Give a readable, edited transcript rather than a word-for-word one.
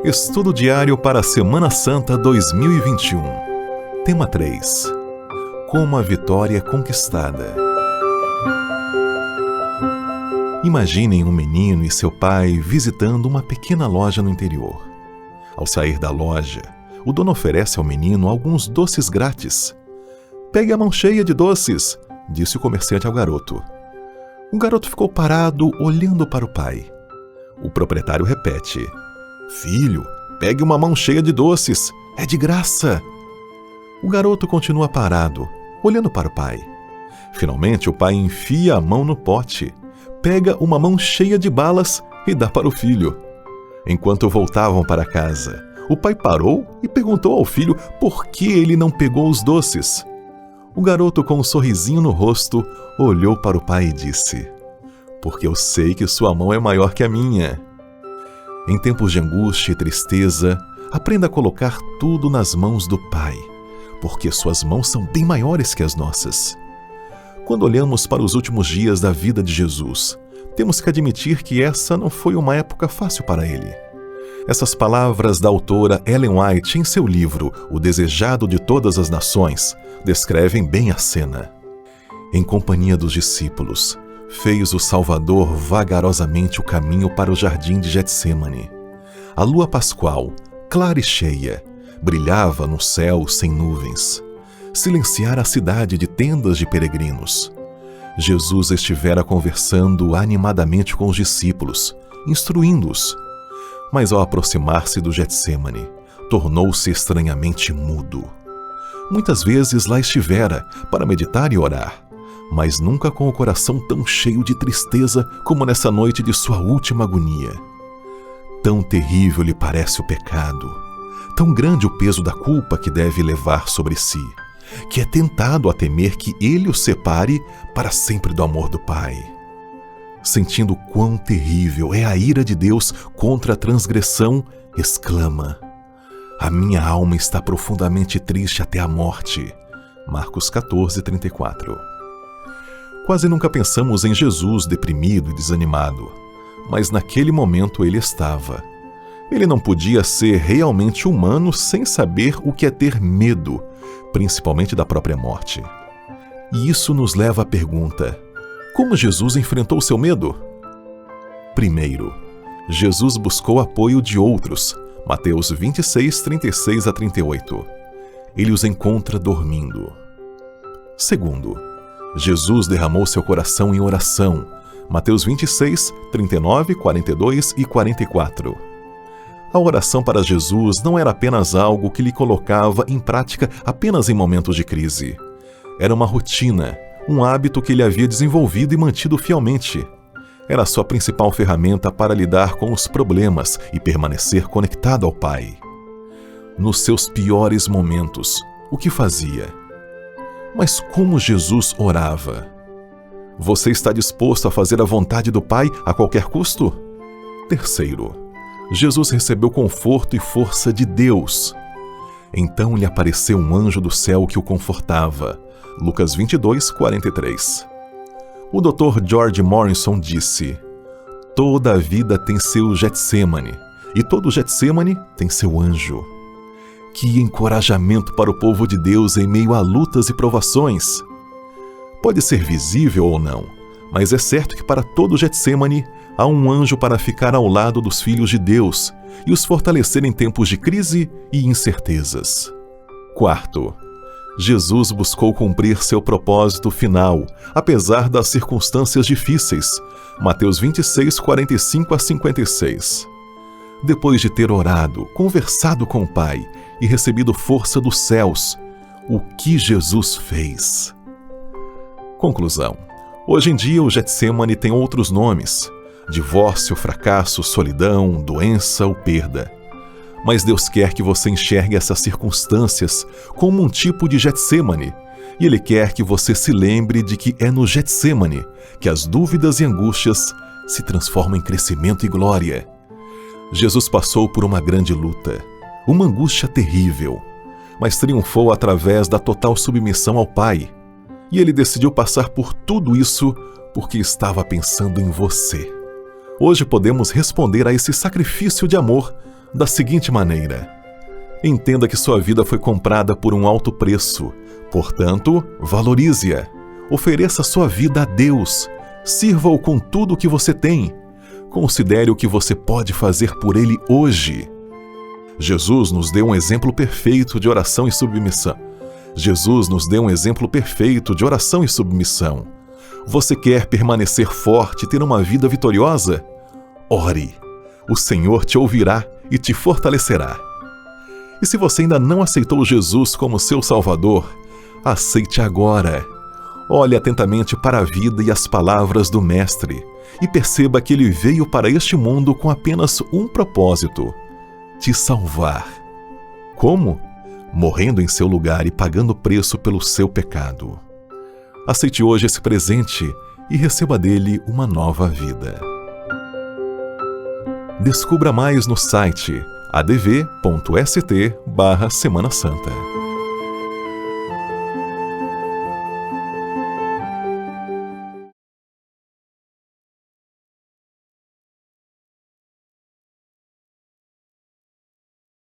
Estudo diário para a Semana Santa 2021. Tema 3. Como a vitória é conquistada. Imaginem um menino e seu pai visitando uma pequena loja no interior. Ao sair da loja, o dono oferece ao menino alguns doces grátis. "Pegue a mão cheia de doces", disse o comerciante ao garoto. O garoto ficou parado, olhando para o pai. O proprietário repete: "Filho, pegue uma mão cheia de doces, é de graça." O garoto continua parado, olhando para o pai. Finalmente, o pai enfia a mão no pote, pega uma mão cheia de balas e dá para o filho. Enquanto voltavam para casa, o pai parou e perguntou ao filho por que ele não pegou os doces. O garoto, com um sorrisinho no rosto, olhou para o pai e disse: "Porque eu sei que sua mão é maior que a minha." Em tempos de angústia e tristeza, aprenda a colocar tudo nas mãos do Pai, porque suas mãos são bem maiores que as nossas. Quando olhamos para os últimos dias da vida de Jesus, temos que admitir que essa não foi uma época fácil para ele. Essas palavras da autora Ellen White em seu livro O Desejado de Todas as Nações descrevem bem a cena. Em companhia dos discípulos, fez o Salvador vagarosamente o caminho para o jardim de Getsêmani. A lua pascual, clara e cheia, brilhava no céu sem nuvens. Silenciara a cidade de tendas de peregrinos. Jesus estivera conversando animadamente com os discípulos, instruindo-os. Mas ao aproximar-se do Getsêmani, tornou-se estranhamente mudo. Muitas vezes lá estivera para meditar e orar, mas nunca com o coração tão cheio de tristeza como nessa noite de sua última agonia. Tão terrível lhe parece o pecado, tão grande o peso da culpa que deve levar sobre si, que é tentado a temer que ele o separe para sempre do amor do Pai. Sentindo quão terrível é a ira de Deus contra a transgressão, exclama: "A minha alma está profundamente triste até a morte." Marcos 14:34. Quase nunca pensamos em Jesus deprimido e desanimado, mas naquele momento ele estava. Ele não podia ser realmente humano sem saber o que é ter medo, principalmente da própria morte. E isso nos leva à pergunta: como Jesus enfrentou seu medo? Primeiro, Jesus buscou apoio de outros. Mateus 26:36-38. Ele os encontra dormindo. Segundo, Jesus derramou seu coração em oração. Mateus 26:39, 42 e 44. A oração para Jesus não era apenas algo que lhe colocava em prática apenas em momentos de crise. Era uma rotina, um hábito que ele havia desenvolvido e mantido fielmente. Era a sua principal ferramenta para lidar com os problemas e permanecer conectado ao Pai. Nos seus piores momentos, o que fazia? Mas como Jesus orava? Você está disposto a fazer a vontade do Pai a qualquer custo? Terceiro, Jesus recebeu conforto e força de Deus. Então lhe apareceu um anjo do céu que o confortava. Lucas 22:43. O Dr. George Morrison disse: "Toda a vida tem seu Getsêmani, e todo Getsêmani tem seu anjo." Que encorajamento para o povo de Deus em meio a lutas e provações! Pode ser visível ou não, mas é certo que para todo Getsêmani há um anjo para ficar ao lado dos filhos de Deus e os fortalecer em tempos de crise e incertezas. Quarto, Jesus buscou cumprir seu propósito final, apesar das circunstâncias difíceis. Mateus 26:45-56. Depois de ter orado, conversado com o Pai e recebido força dos céus, o que Jesus fez? Conclusão. Hoje em dia, o Getsêmani tem outros nomes: divórcio, fracasso, solidão, doença ou perda. Mas Deus quer que você enxergue essas circunstâncias como um tipo de Getsêmani, e Ele quer que você se lembre de que é no Getsêmani que as dúvidas e angústias se transformam em crescimento e glória. Jesus passou por uma grande luta, uma angústia terrível, mas triunfou através da total submissão ao Pai. E Ele decidiu passar por tudo isso porque estava pensando em você. Hoje podemos responder a esse sacrifício de amor da seguinte maneira: entenda que sua vida foi comprada por um alto preço, portanto, valorize-a. Ofereça sua vida a Deus. Sirva-o com tudo o que você tem. Considere o que você pode fazer por Ele hoje. Jesus nos deu um exemplo perfeito de oração e submissão. Você quer permanecer forte e ter uma vida vitoriosa? Ore. O Senhor te ouvirá e te fortalecerá. E se você ainda não aceitou Jesus como seu Salvador, aceite agora. Olhe atentamente para a vida e as palavras do Mestre e perceba que ele veio para este mundo com apenas um propósito: te salvar. Como? Morrendo em seu lugar e pagando o preço pelo seu pecado. Aceite hoje esse presente e receba dele uma nova vida. Descubra mais no site adv.st/Semana Santa.